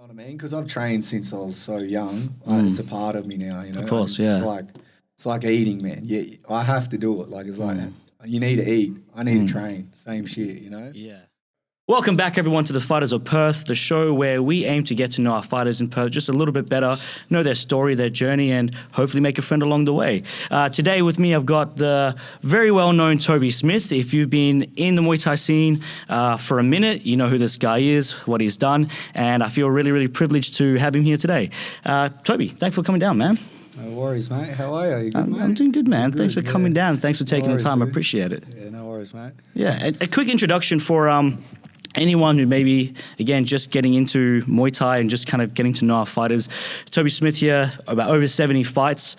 know what I mean? Because I've trained since I was so young. It's a part of me now, you know. Of course, and yeah. It's like eating, man. Yeah, I have to do it. Like it's like you need to eat. I need to train. Same shit, you know. Yeah. Welcome back, everyone, to the Fighters of Perth, the show where we aim to get to know our fighters in Perth just a little bit better, know their story, their journey, and hopefully make a friend along the way. Today with me, I've got the very well-known Toby Smith. If you've been in the Muay Thai scene for a minute, you know who this guy is, what he's done, and I feel really, really privileged to have him here today. Toby, thanks for coming down, man. No worries, mate. How are you? You good, mate? I'm doing good, man. Good, Thanks for coming down. Thanks for taking the time. Dude. I appreciate it. Yeah, no worries, mate. Yeah, a quick introduction for anyone who may be, again, just getting into Muay Thai and just kind of getting to know our fighters. Toby Smith here, about over 70 fights,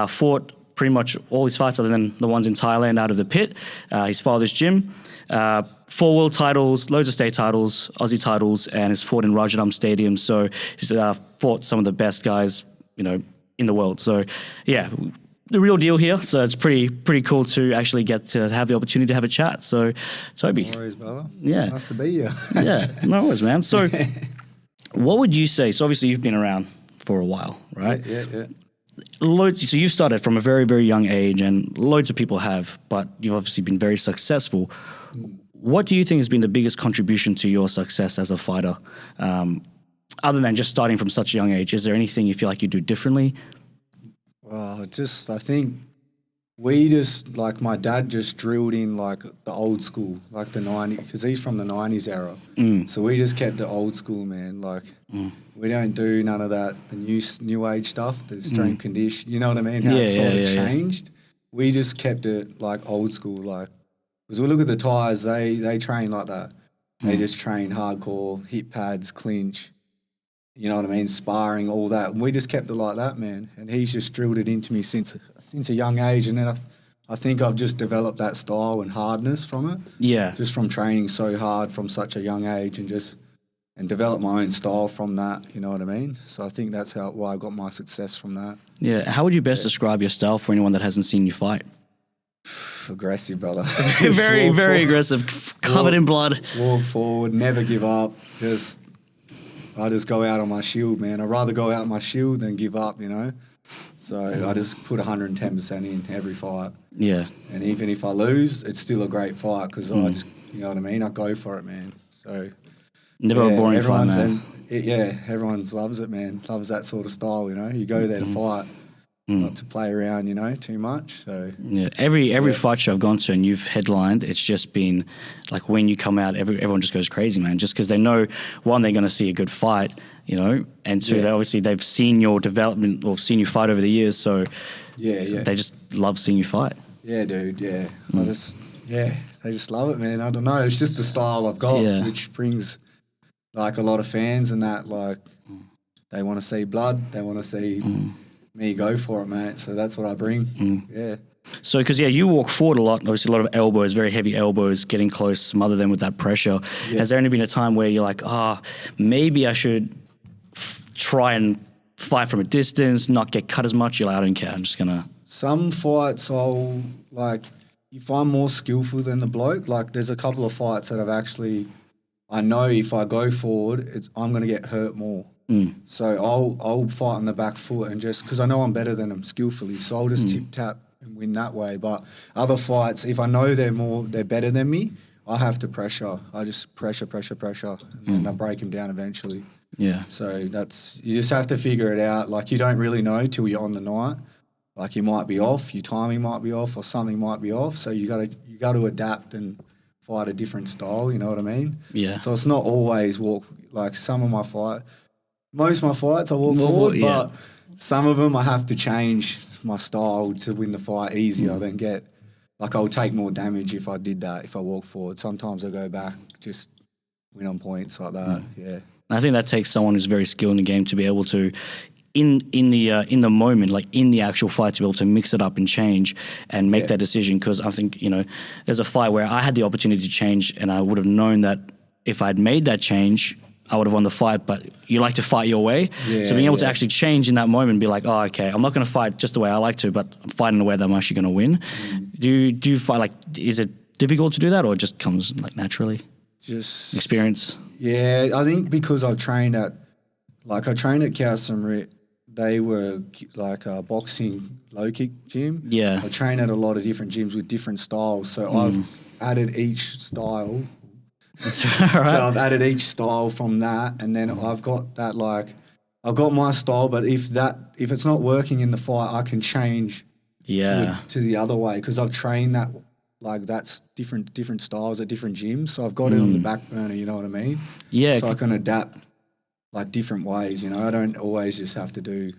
fought pretty much all his fights other than the ones in Thailand out of the pit, his father's gym. 4 world titles, loads of state titles, Aussie titles, and has fought in Rajadam Stadium. So he's fought some of the best guys, you know, in the world. So, yeah, the real deal here. So it's pretty cool to actually get to have the opportunity to have a chat. So, Toby. No worries, brother. Yeah. Nice to be here. Yeah, no worries, man. So what would you say? So obviously you've been around for a while, right? Yeah. So you started from a very, very young age, and loads of people have, but you've obviously been very successful. What do you think has been the biggest contribution to your success as a fighter? Other than just starting from such a young age, is there anything you feel like you do differently? Well, I think we just, like my dad just drilled in like the old school, like the 90s, because he's from the 90s era. So we just kept the old school, man. Like we don't do none of that, the new age stuff, the strength condition, you know what I mean? How it's sort of changed. We just kept it like old school, like, because we look at the Thais, they train like that. They just train hardcore, hit pads, clinch. You know what I mean? Sparring, all that. And we just kept it like that, man. And he's just drilled it into me since a young age. And then I think I've just developed that style and hardness from it. Yeah. Just from training so hard from such a young age and develop my own style from that, you know what I mean? So I think that's why I got my success from that. Yeah. How would you best describe your style for anyone that hasn't seen you fight? Aggressive, brother. Very, very aggressive, covered in blood. Walk forward, never give up, I just go out on my shield, man. I'd rather go out on my shield than give up, you know. So I just put 110% in every fight. Yeah. And even if I lose, it's still a great fight because I just, you know what I mean? I go for it, man. So never a boring fight, man. Everyone loves it, man. Loves that sort of style, you know. You go there to fight, not to play around, you know, too much. So yeah, every fight show I've gone to and you've headlined, it's just been like when you come out, everyone just goes crazy, man. Just because they know, one, they're going to see a good fight, you know, and two, they've seen your development or seen you fight over the years. So they just love seeing you fight. Yeah, dude. Yeah, they just love it, man. I don't know. It's just the style I've got, which brings like a lot of fans and that, like they want to see blood, they want to see. Me go for it, mate. So that's what I bring. Yeah. So, because, you walk forward a lot, obviously a lot of elbows, very heavy elbows, getting close, smother them with that pressure. Yeah. Has there only been a time where you're like, maybe I should try and fight from a distance, not get cut as much? You're like, I don't care, I'm just going to... Some fights I'll, like, if I'm more skillful than the bloke, like there's a couple of fights that I've actually, I know if I go forward, I'm going to get hurt more. So I'll fight on the back foot and just because I know I'm better than them skillfully, so I'll just tip tap and win that way. But other fights, if I know they're better than me, I have to pressure. I just pressure, and I break them down eventually. Yeah. So you just have to figure it out. Like you don't really know till you're on the night. Like you might be off, your timing might be off, or something might be off. So you got to adapt and fight a different style. You know what I mean? Yeah. So it's not always walk like some of my fight. Most of my fights I walk forward, but some of them I have to change my style to win the fight easier than get, like I'll take more damage if I did that, if I walk forward. Sometimes I go back, just win on points like that, I think that takes someone who's very skilled in the game to be able to, in the moment, like in the actual fight, to be able to mix it up and change and make that decision. Because I think, there's a fight where I had the opportunity to change and I would have known that if I'd made that change, I would have won the fight, but you like to fight your way. Yeah, so being able to actually change in that moment and be like, oh, okay, I'm not going to fight just the way I like to, but I'm fighting the way that I'm actually going to win. Do you fight, like, is it difficult to do that or it just comes like naturally? Just experience? Yeah, I think because I've trained at like I trained at Cowsumrit. They were like a boxing low kick gym. Yeah. I train at a lot of different gyms with different styles. So I've added each style. That's right. So I've added each style from that, and then I've got that I've got my style. But if it's not working in the fight, I can change to the other way because I've trained that. Like that's different styles at different gyms. So I've got it on the back burner. You know what I mean? Yeah. So I can adapt like different ways. You know, I don't always just have to do.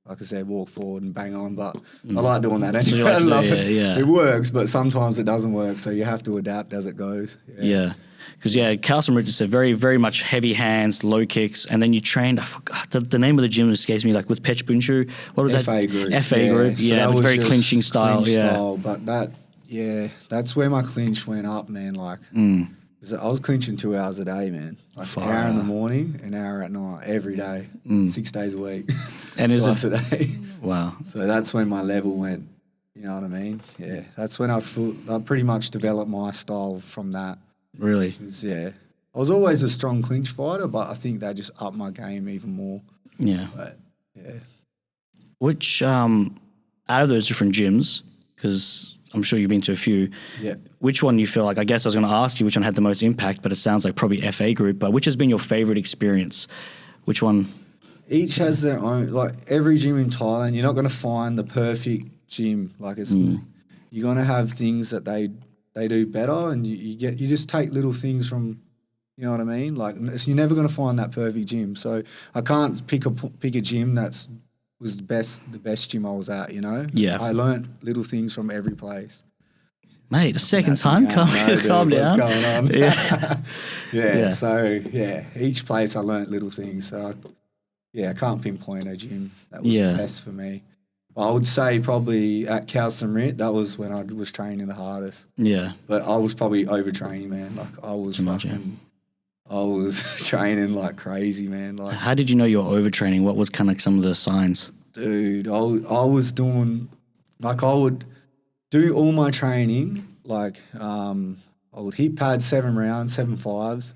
Like I said, walk forward and bang on, but I like doing that anyway. I love it. Yeah. It works, but sometimes it doesn't work, so you have to adapt as it goes. Yeah. Because, Carlson Ridge said very, very much heavy hands, low kicks, and then you trained, I forgot, the name of the gym escapes me, like with Pech Bunchu. What was FA that? Group. FA Group, So that was very just clinching style. Clinch style, but that's where my clinch went up, man. Like, 'cause I was clinching 2 hours a day, man. Like an hour in the morning, an hour at night, every day, 6 days a week, And is twice a day. Wow. So that's when my level went. You know what I mean? Yeah, that's when I pretty much developed my style from that. Really? I was always a strong clinch fighter, but I think that just upped my game even more. Yeah. But yeah. Which, out of those different gyms, because I'm sure you've been to a few, which one you feel like, I guess I was going to ask you which one had the most impact, but it sounds like probably FA Group, but which has been your favorite experience? Which one? Each has their own, like every gym in Thailand, you're not going to find the perfect gym. Like you're going to have things that they do better, and you just take little things from, you know what I mean? Like you're never going to find that perfect gym. So I can't pick a gym was the best gym I was at, you know? Yeah. I learnt little things from every place. Mate, the second time, calm down. What's going on? Yeah. So each place I learnt little things. So I can't pinpoint a gym that was the best for me. I would say probably at Cowsumrit, that was when I was training the hardest. Yeah. But I was probably overtraining, man. Like I was training like crazy, man. Like, how did you know you were overtraining? What was kind of some of the signs? Dude, I was doing, like I would do all my training, like I would hit pads 7 rounds, 7 5s.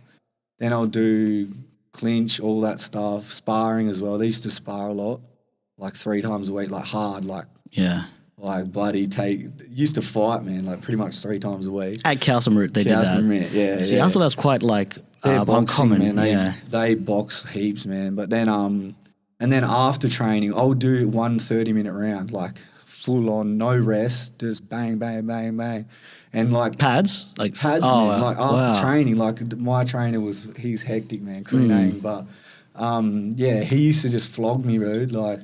Then I'll do clinch, all that stuff, sparring as well. They used to spar a lot, like 3 times a week, like hard, like bloody used to fight, man, like pretty much 3 times a week. At Cowsumrit, they did that. Yeah. See, I thought that was quite like uncommon. Man. They box heaps, man. But then and then after training, I'll do 1 30-minute round, like full on, no rest, just bang, bang, bang, bang. And like pads, man. Like after training, like my trainer he's hectic, man, Korean, but he used to just flog me, dude. Like,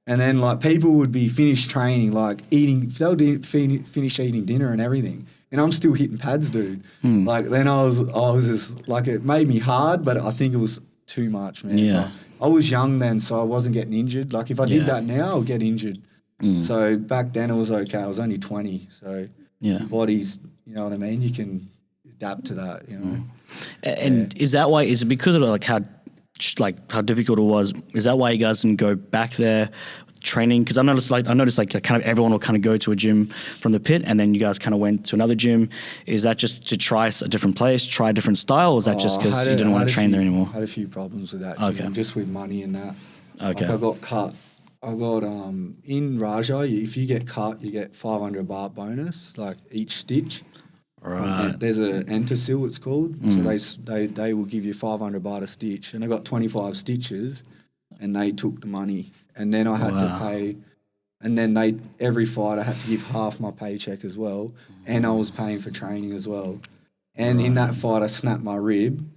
and then like people would be finished training, like they'll finish eating dinner and everything, and I'm still hitting pads, dude. Like then I was just like, it made me hard, but I think it was too much, man. Yeah. But I was young then, so I wasn't getting injured. Like if I did that now, I'll get injured. So back then it was okay. I was only 20, so body's, you know what I mean? You can adapt to that, you know. And is that why? Is it because of like how difficult it was? Is that why you guys didn't go back there training? Because I noticed like kind of everyone will kind of go to a gym from the pit, and then you guys kind of went to another gym. Is that just to try a different place, try a different style, or is that just because you didn't want to train there anymore? I had a few problems with that gym, just with money and that. Okay. Like I got cut. I got in Raja, if you get cut, you get 500 baht bonus, like each stitch. Right. There's a Entasil, it's called. So they will give you 500 baht a stitch, and I got 25 stitches, and they took the money, and then I had to pay, and then every fight I had to give half my paycheck as well, and I was paying for training as well, and in that fight I snapped my rib.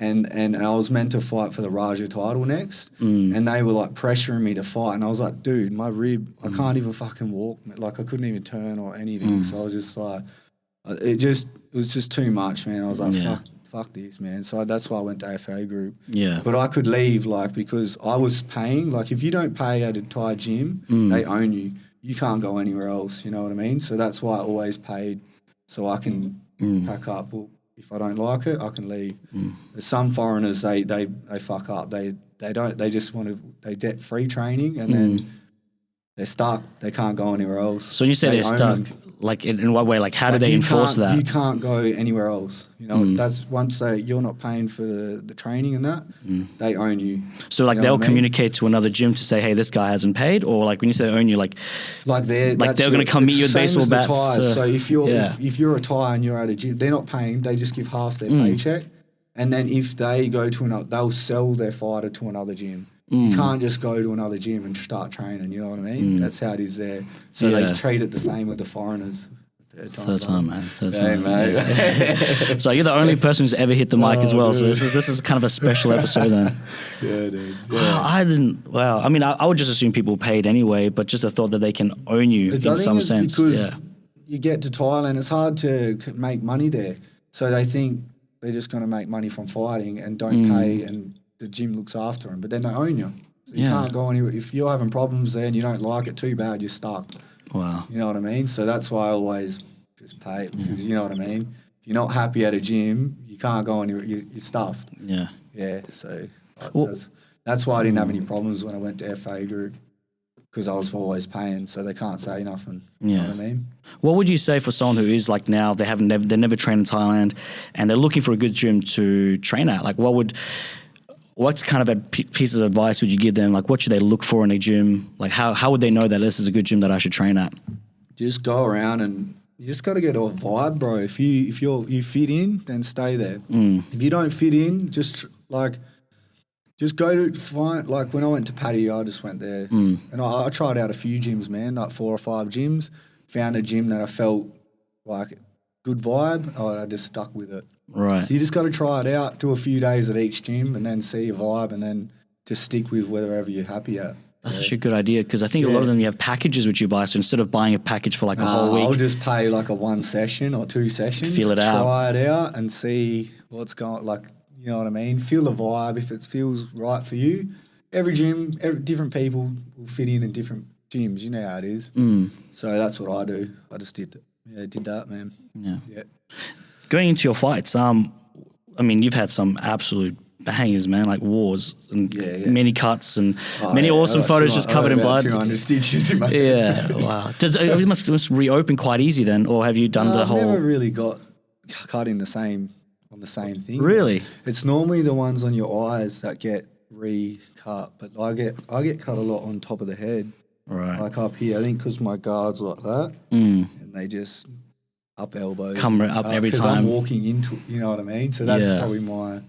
And I was meant to fight for the Raja title next, and they were like pressuring me to fight, and I was like, dude, my rib, I can't even fucking walk, like I couldn't even turn or anything. So I was just like, it was just too much, man. I was like, fuck this, man. So that's why I went to FA Group. Yeah. But I could leave, like, because I was paying, like if you don't pay at a Thai gym, they own you. You can't go anywhere else, you know what I mean? So that's why I always paid, so I can pack up. Well, if I don't like it, I can leave. Some foreigners, they fuck up. They just want to, they get free training, and then they're stuck. They can't go anywhere else. So when you say they're own stuck, them. like in what way? Like how do Like, they you enforce can't- that? You can't go anywhere else. You know, that's once you're not paying for the training and that, they own you. So like You know they'll what I mean? communicate to another gym to say, hey, this guy hasn't paid, or like when you say they own you, like they're going to come meet you with baseball bats. So if you're yeah. if you're a Thai and you're at a gym, they're not paying. They just give half their paycheck, and then if they go to another, they'll sell their fighter to another gym. You can't just go to another gym and start training. You know what I mean? That's how it is there. So Yeah. they treat it the same with the foreigners. Third time, man. Third Hey, time. mate. Yeah. So you're the only person who's ever hit the mic as well. dude. So this is kind of a special episode then. Yeah, dude. Wow, Yeah. I didn't. Wow. I mean, I would just assume people paid anyway, but just the thought that they can own you I in think some it's sense. because Yeah. you get to Thailand, it's hard to make money there. So they think they're just going to make money from fighting and don't pay, and the gym looks after them. But then they own you. So you Yeah. can't go anywhere. If you're having problems there and you don't like it too bad, you're stuck. Wow. You know what I mean? So that's why I always just pay it, because you know what I mean? If you're not happy at a gym, you can't go anywhere. You're stuffed. Yeah. Yeah, so Well- that's why I didn't have any problems when I went to FA group, because I was always paying, so they can't say nothing. You know Yeah. what I mean? What would you say for someone who is like now they never trained in Thailand and they're looking for a good gym to train at? Like what's kind of pieces of advice would you give them? Like what should they look for in a gym? Like how would they know that this is a good gym that I should train at? Just go around and you just got to get a vibe, bro. If you fit in, then stay there. If you don't fit in, just go to find, like when I went to Paddy, I just went there. And I tried out a few gyms, man, like 4 or 5 gyms. Found a gym that I felt like good vibe. I just stuck with it. Right. So you just got to try it out, do a few days at each gym and then see your vibe and then just stick with wherever you're happy at. That's actually a good idea because I think a lot of them you have packages which you buy. So instead of buying a package for like a whole week, I'll just pay like a 1 session or 2 sessions. Feel it out. Try it out and see what's going, like, you know what I mean? Feel the vibe. If it feels right for you, every gym, different people will fit in different gyms. You know how it is. So that's what I do. I just did that, man. Yeah. Going into your fights, I mean, you've had some absolute bangers, man, like wars and many cuts and many awesome photos just covered in blood. 200 stitches in my Wow. It must reopen quite easy then, or have you done the whole? I've never really got cut on the same thing. Really? It's normally the ones on your eyes that get recut, but I get cut a lot on top of the head. Right. Like up here, I think because my guard's like that, and they just up elbows. Come up every time. Because I'm walking into, you know what I mean? So that's probably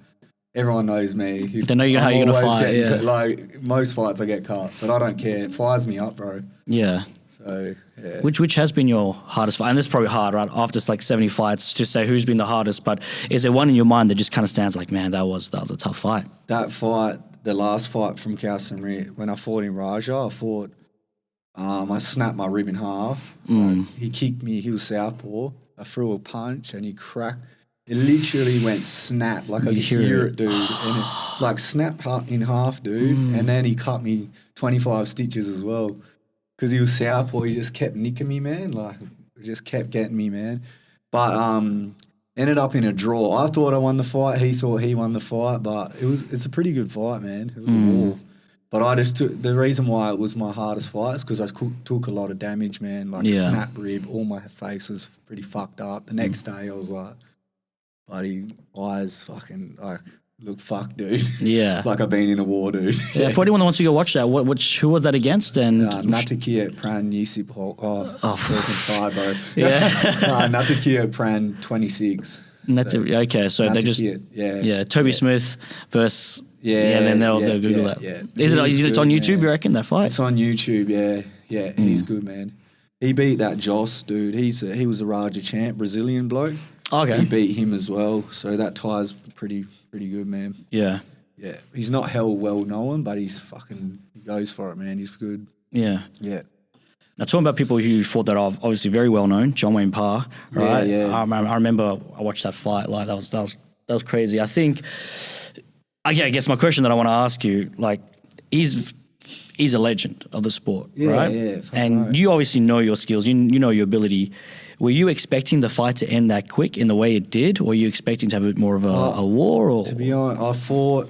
everyone knows me. They know how you're going to fight, Like, most fights I get cut, but I don't care. It fires me up, bro. Yeah. So, yeah. Which has been your hardest fight? And this is probably hard, right? After like 70 fights, to say who's been the hardest, but is there one in your mind that just kind of stands like, man, that was a tough fight? That fight, the last fight from Kausamri, when I fought in Raja, I snapped my rib in half. Like, he kicked me, he was southpaw. I threw a punch and he cracked. It literally went snap, like I could hear it, dude. And it like snapped in half, dude. And then he cut me 25 stitches as well. Because he was southpaw, he just kept nicking me, man. Like, he just kept getting me, man. But ended up in a draw. I thought I won the fight. He thought he won the fight. But it's a pretty good fight, man. It was a war. But I just took, the reason why it was my hardest fight is because I took a lot of damage, man. Like snap rib, all my face was pretty fucked up. The next day I was like, buddy, eyes fucking like look fucked, dude. Yeah. Like I've been in a war, dude. Yeah. For anyone that wants to go watch that, who was that against? And Natakia Pran Yisip Hawk. Fucking tired, bro. Yeah. Natakia Pran 26. Okay, so they just Toby Smith versus and then they'll Google that. Yeah. It's on YouTube, man. You reckon, that fight? It's on YouTube, yeah. He's good, man. He beat that Joss dude. He was a Raja champ, Brazilian bloke. Okay. He beat him as well, so that tie's pretty good, man. Yeah. Yeah. He's not hell well known, but he goes for it, man. He's good. Yeah. Yeah. Now, talking about people who fought that are obviously very well known, John Wayne Parr, right? Yeah. I remember I watched that fight. Like that was crazy. I think. I guess my question that I want to ask you, like, he's a legend of the sport, right? Yeah. And you obviously know your skills. You know your ability. Were you expecting the fight to end that quick in the way it did, or were you expecting to have a bit more of a war? Or to be honest, I fought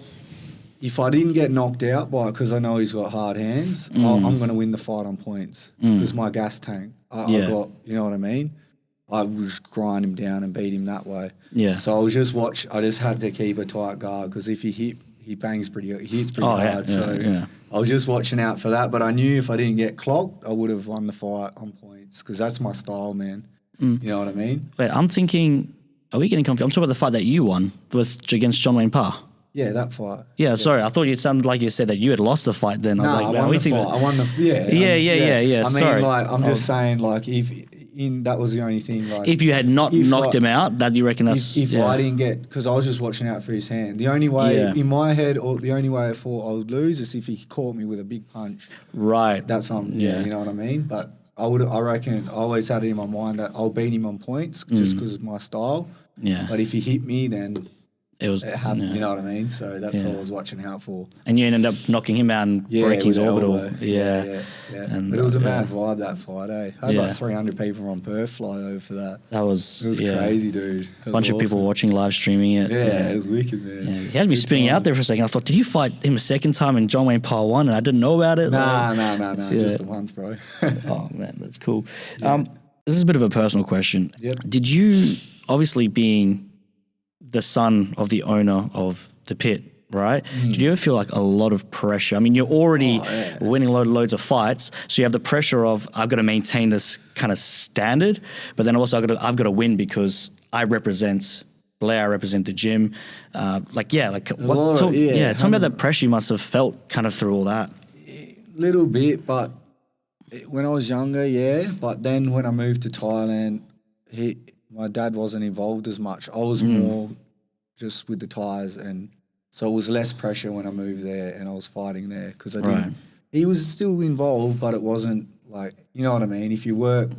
if I didn't get knocked out by it, because I know he's got hard hands, I'm going to win the fight on points because my gas tank. I got, you know what I mean? I would just grind him down and beat him that way. Yeah. So I just had to keep a tight guard because if he bangs he hits pretty hard. I was just watching out for that. But I knew if I didn't get clocked, I would have won the fight on points because that's my style, man. You know what I mean? Wait, I'm thinking, are we getting confused? I'm talking about the fight that you won against John Wayne Parr. Yeah, that fight. Yeah, sorry. I thought it sounded like you said that you had lost the fight then. I was like, I won the fight. I won the Yeah. I mean, like, I'm just saying, like, that was the only thing. Like, if you had not knocked him out, that you reckon that's... If I didn't get... Because I was just watching out for his hand. The only way, in my head, or the only way I thought I would lose is if he caught me with a big punch. Right. That's you know what I mean? But I reckon I always had it in my mind that I'll beat him on points just because of my style. Yeah. But if he hit me, then... It happened, you know what I mean? So that's all I was watching out for. And you ended up knocking him out and breaking his orbital. Yeah. And but it was a mad vibe that fight, eh? I had like 300 people from Perth fly over for that. It was crazy, dude. A bunch of people watching, live streaming it. Yeah, it was wicked, man. Yeah. He had me spinning out there for a second. I thought, did you fight him a second time and John Wayne Parr won and I didn't know about it? Nah. Just the once, bro. Oh, man, that's cool. This is a bit of a personal question. Yep. Did you, obviously being the son of the owner of the pit, right? Did you ever feel like a lot of pressure? I mean, you're already winning loads of fights, so you have the pressure of I've got to maintain this kind of standard, but then also I've got to win because I represent Blair, I represent the gym. Tell me about that pressure you must have felt kind of through all that. Little bit, but when I was younger, but then when I moved to Thailand, my dad wasn't involved as much. I was more just with the tyres, and so it was less pressure when I moved there and I was fighting there because I didn't. He was still involved, but it wasn't like, you know what I mean? If you work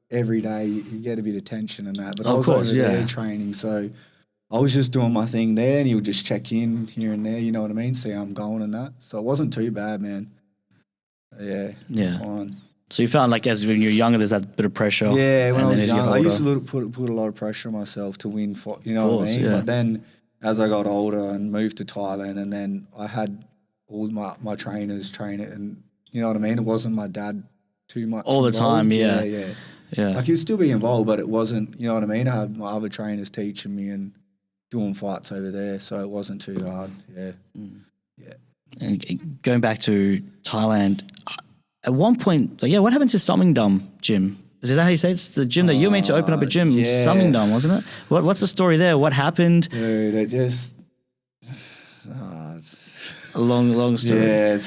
every day, you get a bit of tension and that. But I was over there training, so I was just doing my thing there, and he would just check in here and there, you know what I mean? See how I'm going and that. So it wasn't too bad, man. Yeah. Fine. So you found like as when you're younger, there's that bit of pressure. Yeah, when I was young, I used to put a lot of pressure on myself to win. You know what I mean? But then as I got older and moved to Thailand, and then I had all my trainers train it, and you know what I mean? It wasn't my dad too much all the time. Yeah. Like he'd still be involved, but it wasn't. You know what I mean? I had my other trainers teaching me and doing fights over there, so it wasn't too hard. Yeah. And going back to Thailand. At one point, what happened to Samingdam gym? Is that how you say it? It's the gym that you were meant to open up a gym in Samingdam, wasn't it? What's the story there? What happened? Dude, it just... it's a long story. Yeah,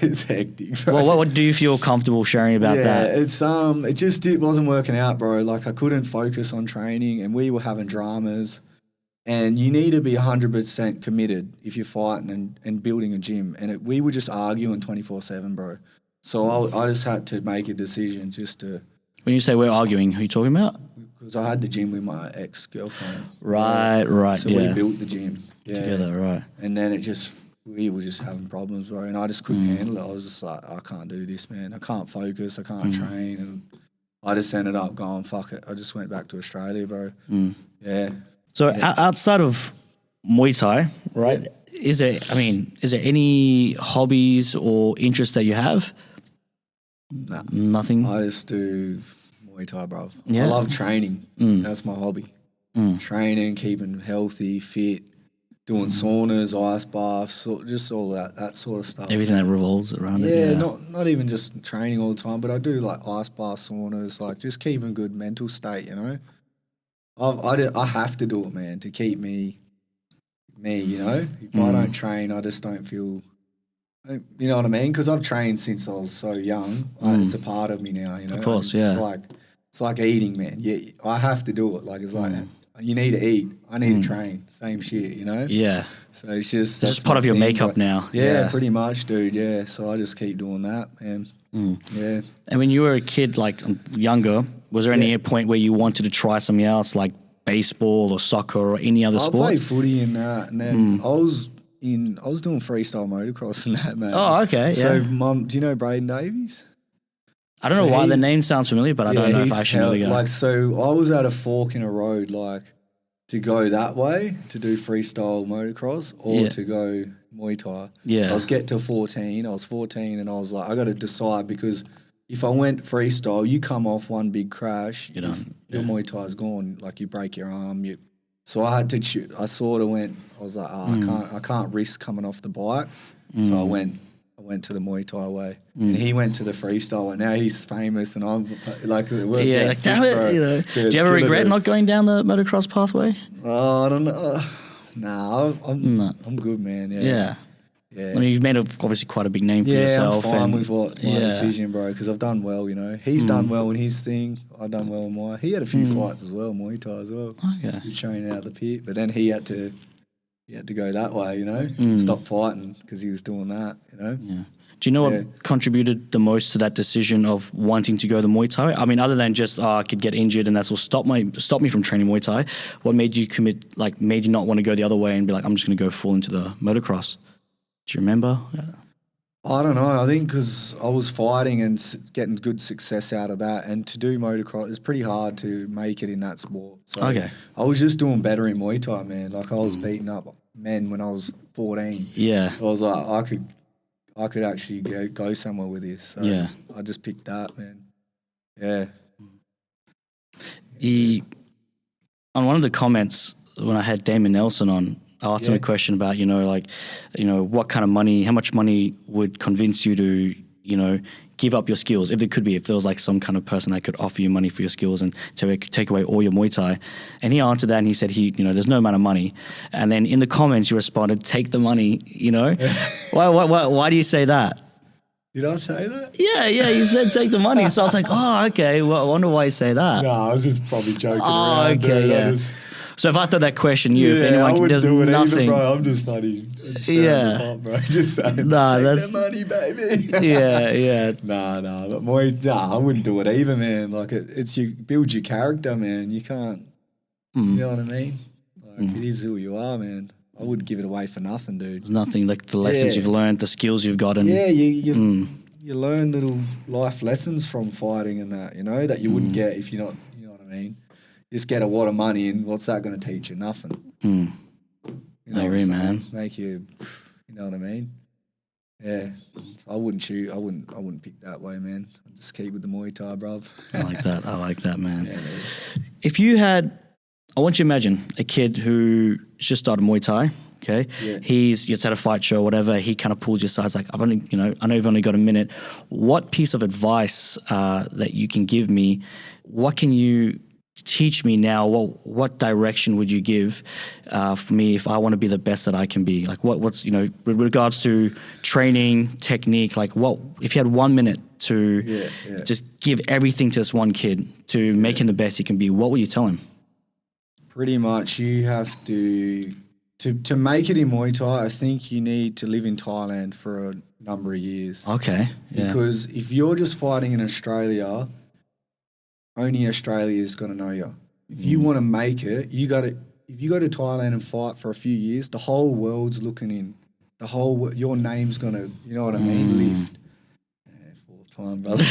it's hectic, bro. Well, what do you feel comfortable sharing about that? Yeah, it wasn't working out, bro. Like, I couldn't focus on training, and we were having dramas. And you need to be 100% committed if you're fighting and building a gym. And we were just arguing 24/7, bro. So I just had to make a decision just to... When you say we're arguing, who are you talking about? Because I had the gym with my ex-girlfriend. Right. So we built the gym. Together, right. And then we were just having problems, bro. And I just couldn't handle it. I was just like, I can't do this, man. I can't focus. I can't train. And I just ended up going, fuck it. I just went back to Australia, bro. Yeah. So outside of Muay Thai, right, is there any hobbies or interests that you have? Nah. Nothing? I just do Muay Thai, bro. Yeah. I love training. That's my hobby. Training, keeping healthy, fit, doing saunas, ice baths, just all that sort of stuff. Everything that revolves around it. Yeah, not even just training all the time, but I do like ice bath saunas, like just keeping good mental state, you know? I have to do it, man, to keep me, you know? If I don't train, I just don't feel, you know what I mean? Because I've trained since I was so young. It's a part of me now, you know? Of course, It's like eating, man. Yeah, I have to do it. Like, it's like, you need to eat. I need to train. Same shit, you know? Yeah. So it's just... It's just part of your makeup now. Yeah, pretty much, dude, yeah. So I just keep doing that, man. Yeah. And when you were a kid, like younger, was there any point where you wanted to try something else, like baseball or soccer or any other sport? I played footy and that, and then I was doing freestyle motocross and that, man. Oh, okay. So, Mum, do you know Braden Davies? I don't know why the name sounds familiar, but I don't know if I actually know the guy. Like, so I was at a fork in a road, like to go that way, to do freestyle motocross, or Yeah. to go Muay Thai. Yeah. I was getting to 14. I was 14 and I was like, I got to decide, because if I went freestyle, you come off one big crash, You're done. your Muay Thai's gone. Like, you break your arm. So I had to choose. I sort of went, I was like, I can't risk coming off the bike. So I went to the Muay Thai way. And he went to the freestyle way. Now he's famous and I'm like, damn it, you know. Do you ever regret not going down the motocross pathway? Oh, I don't know. Nah, I'm good, man. Yeah. Yeah. I mean, you've made obviously quite a big name for yourself. I'm fine with my decision, bro, because I've done well, you know. He's done well in his thing. I've done well in mine. He had a few fights as well, Muay Thai as well. Okay. He training out of the pit, but then he had to go that way, you know, stop fighting because he was doing that, you know. Yeah. Do you know what contributed the most to that decision of wanting to go the Muay Thai? I mean, other than just I could get injured and that's will stop me from training Muay Thai. What made you made you not want to go the other way and be like, I'm just going to go full into the motocross? Do you remember? Yeah. I don't know. I think because I was fighting and getting good success out of that, and to do motocross, it's pretty hard to make it in that sport. So I was just doing better in Muay Thai, man. Like, I was beating up men when I was 14. Yeah. So I was like, I could actually go somewhere with this. So yeah. I just picked that, man. Yeah. On one of the comments when I had Damon Nelson on, I asked him a question about, what kind of money, how much money would convince you to, give up your skills, if there was like some kind of person that could offer you money for your skills and take away all your Muay Thai. And he answered that and he said, there's no amount of money. And then in the comments you responded, take the money, Why do you say that? Did I say that? Yeah, you said take the money. So I was like, oh, okay, well, I wonder why you say that. No, I was just probably joking around. Okay, dude. yeah. So if I thought that question, if anyone does do it nothing, either, bro. I'm just funny. Yeah, top, bro. Just saying, take the money, baby. yeah. Nah. But I wouldn't do it either, man. Like, it's you build your character, man. You can't. You know what I mean? Like, it is who you are, man. I wouldn't give it away for nothing, dude. There's nothing like the lessons you've learned, the skills you've gotten. Yeah, you learn little life lessons from fighting and that, that you wouldn't get if you're not. You know what I mean? Just get a lot of money and what's that going to teach you? Nothing. I agree, man. Make you know what I mean? Yeah. I wouldn't pick that way, man. I'd just keep with the Muay Thai, bruv. I like that, man. Yeah, man. If you had, I want you to imagine a kid who just started Muay Thai, okay? Yeah. He's at a fight show or whatever, he kind of pulls your sides like, I know you've only got a minute. What piece of advice that you can give me, what can you teach me now? What direction would you give for me if I want to be the best that I can be? Like what's with regards to training, technique, like what if you had 1 minute to just give everything to this one kid to make him the best he can be, what would you tell him? Pretty much you have to make it in Muay Thai, I think you need to live in Thailand for a number of years. Okay. Yeah. Because if you're just fighting in Australia, only Australia is going to know you. If you want to make it, if you go to Thailand and fight for a few years, the whole world's looking in. Your name's going to, you know what I mean, lift. Fourth time, brother.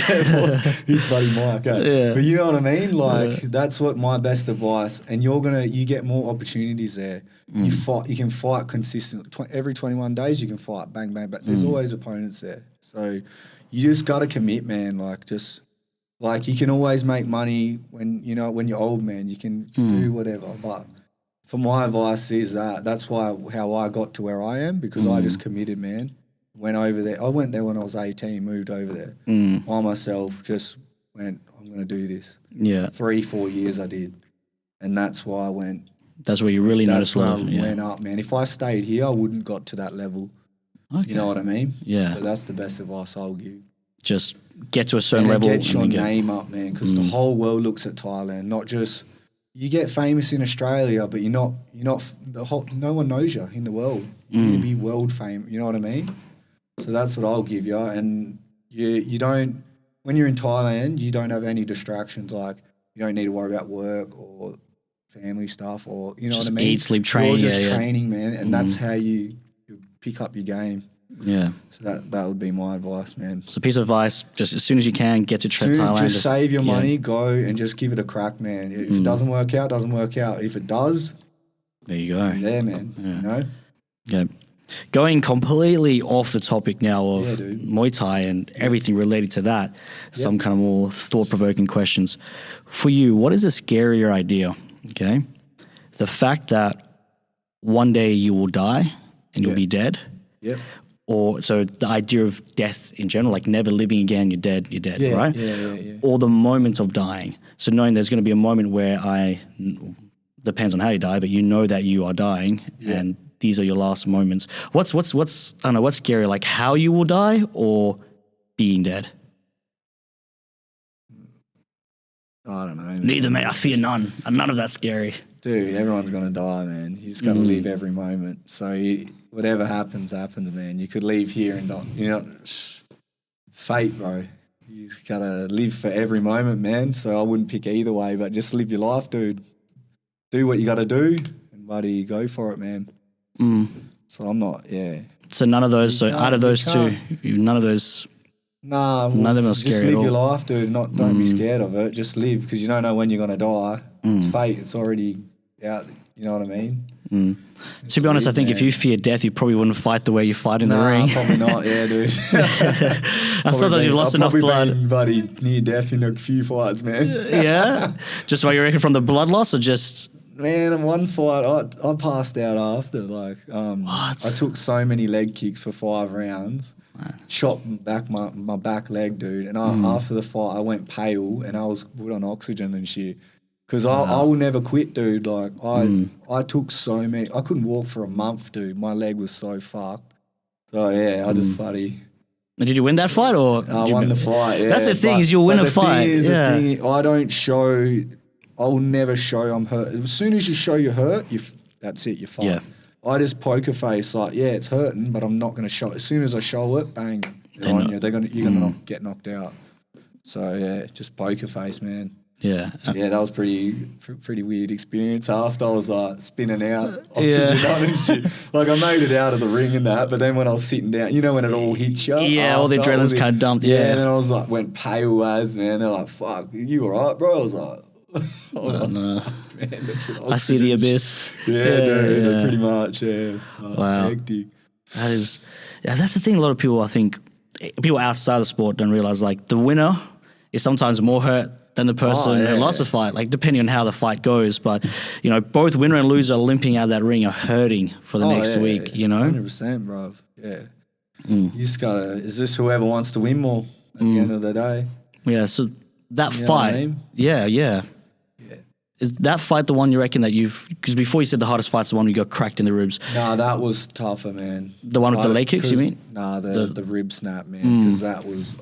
He's buddy Mike. Yeah. But you know what I mean? Like, that's what my best advice. And you get more opportunities there. You can fight consistently. Every 21 days you can fight, bang, bang, but there's always opponents there. So you just got to commit, man. Like you can always make money when you're old, man. You can do whatever. But for my advice is that's how I got to where I am, because I just committed, man. Went over there. I went there when I was 18, moved over there by myself. Just went, I'm going to do this. Yeah. 3-4 years I did. And that's why I went. That's where you really noticed love. That's where I went up, man. If I stayed here, I wouldn't got to that level. Okay. You know what I mean? Yeah. So that's the best advice I'll give. Just get to a certain level. Get your name up, man, because the whole world looks at Thailand. Not just you get famous in Australia, but no one knows you in the world. You need to be world famous. You know what I mean? So that's what I'll give you. And you don't, when you're in Thailand, you don't have any distractions. Like, you don't need to worry about work or family stuff, or you know just what I mean. Eat, sleep, train. You're just training, man, and that's how you pick up your game. Yeah. So that would be my advice, man. So piece of advice, just as soon as you can, get to Thailand. Just save your money, go and just give it a crack, man. If it doesn't work out, doesn't work out. If it does, There you go. Yeah, man. Yeah. You know? Yeah. Going completely off the topic now of dude. Muay Thai and everything related to that, some kind of more thought-provoking questions. For you, what is a scarier idea, okay? The fact that one day you will die and you'll be dead, or so the idea of death in general, like never living again, you're dead, right? Yeah. Or the moment of dying. So knowing there's going to be a moment where depends on how you die, but you know that you are dying and these are your last moments. What's I don't know, what's scary, like how you will die or being dead? I don't know, man. Neither, mate. I fear none. None of that's scary. Dude, everyone's going to die, man. You just got to live every moment. So whatever happens, man. You could leave here and not, it's fate, bro. You just got to live for every moment, man. So I wouldn't pick either way, but just live your life, dude. Do what you got to do and buddy, go for it, man. So I'm not, So none of those, out of those two, none of those. Nah, none of them are scary. Just live your life, dude. Don't be scared of it. Just live because you don't know when you're going to die. It's fate. It's already out. You know what I mean? To be honest, I think if you fear death, you probably wouldn't fight the way you fight in the ring. Probably not. Yeah, dude. Sometimes you've lost enough blood. Buddy, near death in a few fights, man. Yeah? Just what you reckon from the blood loss or just... Man, in one fight, I passed out after. Like, I took so many leg kicks for 5 rounds. Shot back my back leg, dude. And after the fight, I went pale and I was put on oxygen and shit. Because I will never quit, dude. Like, I took so many. I couldn't walk for a month, dude. My leg was so fucked. So, yeah, I just buddy. Did you win that fight or? I won the fight, yeah. That's the thing, is you'll win a fight. I don't show... I'll never show I'm hurt. As soon as you show you're hurt, that's it, you're fine. Yeah. I just poker face like, it's hurting, but I'm not going to show it. As soon as I show it, bang, they're on you. You're going to get knocked out. So, yeah, just poker face, man. Yeah. Yeah, that was pretty weird experience. After I was like spinning out, oxygen on and shit. Like I made it out of the ring and that, but then when I was sitting down, you know when it all hits you? Yeah, all the adrenaline's kind of dumped. Yeah, and then I was like, went pale as, man. They're like, fuck, you all right, bro? I was like... no. Man, I see the abyss. Yeah, pretty much. Yeah. Wow. Hectic. That's the thing. A lot of people, I think, people outside the sport don't realize. Like the winner is sometimes more hurt than the person who lost the fight. Like depending on how the fight goes, but both winner and loser limping out of that ring are hurting for the next week. 100%, bro. Yeah. You just gotta. Is this whoever wants to win more at the end of the day? Yeah. So that fight. What I mean? Yeah. Is that fight the one you reckon that because before you said the hardest fight's the one you got cracked in the ribs? Nah, that was tougher, man. The one with the leg kicks, you mean? Nah, the rib snap, man. Because that was,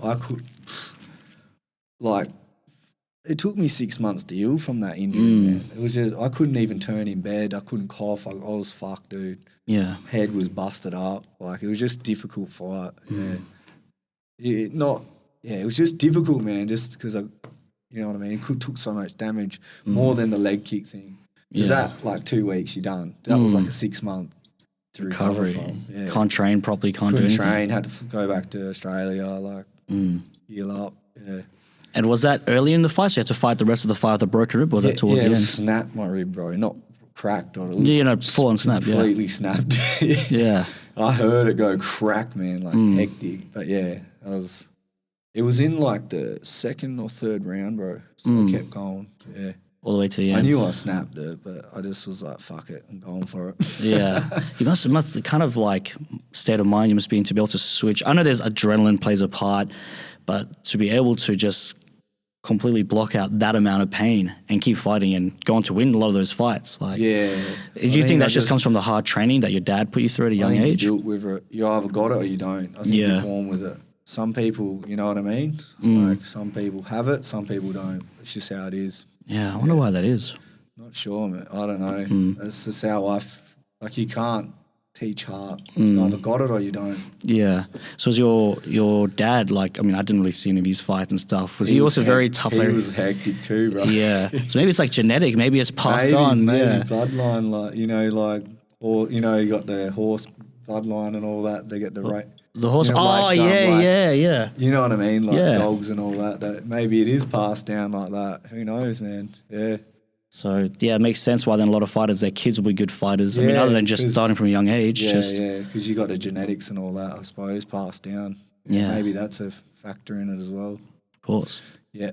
it took me 6 months to heal from that injury, man. It was just, I couldn't even turn in bed. I couldn't cough. I was fucked, dude. Yeah. Head was busted up. Like, it was just difficult fight. Yeah. It was just difficult, man, just because you know what I mean? It took so much damage, more than the leg kick thing. Is that like 2 weeks, you're done? That was like a 6 month to recover from. Yeah. Can't train properly, can't do anything. Couldn't train, had to go back to Australia, heal up. Yeah. And was that early in the fight? So you had to fight the rest of the fight with a broken rib? Or was that towards the end? Yeah, it snapped my rib, bro. Not cracked. Or it was full on snap, completely snapped. Yeah. I heard it go crack, man, like hectic. But yeah, it was in like the 2nd or 3rd round, bro. So I kept going. Yeah. All the way to the end. I knew I snapped it, but I just was like, fuck it, I'm going for it. Yeah. You must kind of like state of mind you must be in to be able to switch. I know there's adrenaline plays a part, but to be able to just completely block out that amount of pain and keep fighting and go on to win a lot of those fights. Like, yeah. Do you think that just comes from the hard training that your dad put you through at a young age? You built with it. You either got it or you don't. I think you're born with it. Some people, you know what I mean? Like some people have it, some people don't. It's just how it is. Yeah, I wonder why that is. Not sure, man. I don't know. That's just how you can't teach heart. You either got it or you don't. Yeah. So was your dad, like, I mean, I didn't really see any of his fights and stuff. Was he also very tough? He was hectic too, bro. Yeah. So maybe it's like genetic. Maybe it's passed on. Maybe bloodline, or, you got the horse bloodline and all that. They get the right. The horse. Yeah. You know what I mean? Like dogs and all that. Maybe it is passed down like that. Who knows, man? Yeah. So, yeah, it makes sense why then a lot of fighters, their kids will be good fighters. I mean, other than just starting from a young age. Yeah, because you got the genetics and all that, I suppose, passed down. Yeah. Maybe that's a factor in it as well. Of course. Yeah.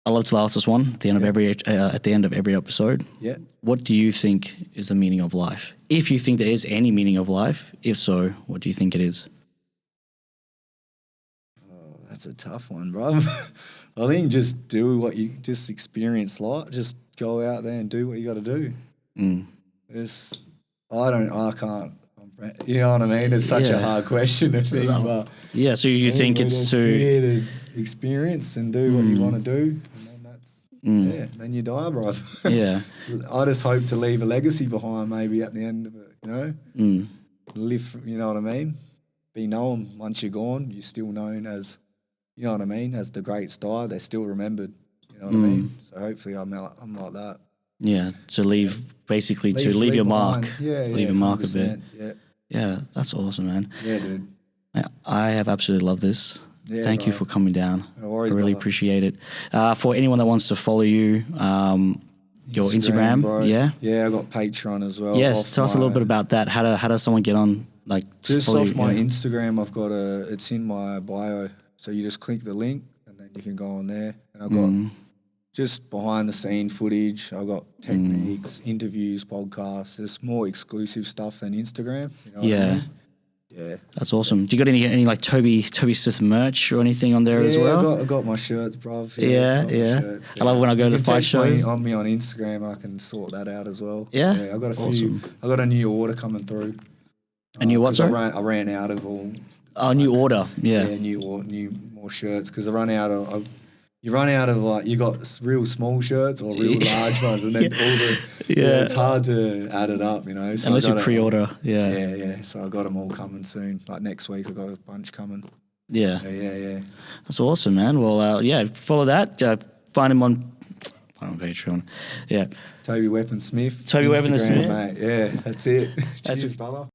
I love to ask this one at the end of every episode. Yeah. What do you think is the meaning of life? If you think there is any meaning of life, if so, what do you think it is? Oh, that's a tough one, bro. I think just experience life. Just go out there and do what you got to do. I can't. You know what I mean? It's such a hard question to think. But yeah, so you think it's here to experience and do what you want to do, and then that's then you die, bro. Yeah. I just hope to leave a legacy behind, maybe at the end of it. You know, live. You know what I mean? Be known once you're gone. You're still known as, you know what I mean, as the great star. They're still remembered. You know what I mean? So hopefully I'm like that. Yeah, to leave your mark. Yeah, leave your mark a bit. Yeah. Yeah, that's awesome, man. Yeah, dude. I have absolutely loved this. Yeah, Thank you for coming down. No worries, I really brother. appreciate it. For anyone that wants to follow you, your Instagram, bro. yeah? Yeah, I got Patreon as well. Yes, tell us a little bit about that. How does someone get on? Like, just follow off my you? Instagram, I've got it's in my bio. So you just click the link and then you can go on there. And I've got just behind the scene footage. I've got techniques, interviews, podcasts. There's more exclusive stuff than Instagram. You know what I mean? Yeah. That's awesome. Do you got any like Toby Smith merch or anything on there as well? I got my shirts, bruv. Yeah. Shirts, I love when I go to the fight shows. On me on Instagram, I can sort that out as well. Yeah? I got a few. I got a new order coming through. A new what, sorry? I ran out of all. Oh, new order. Yeah. Yeah, more shirts because I run out of. You run out of like you got real small shirts or real large ones, and then all the it's hard to add it up, you know. So unless you pre-order, yeah. So I got them all coming soon. Like next week, I got a bunch coming. Yeah. That's awesome, man. Well, follow that. Find him on Patreon. Yeah. Toby Weapon Smith. Toby Weapon Instagram, Smith, mate. Yeah, that's it. Cheers, brother.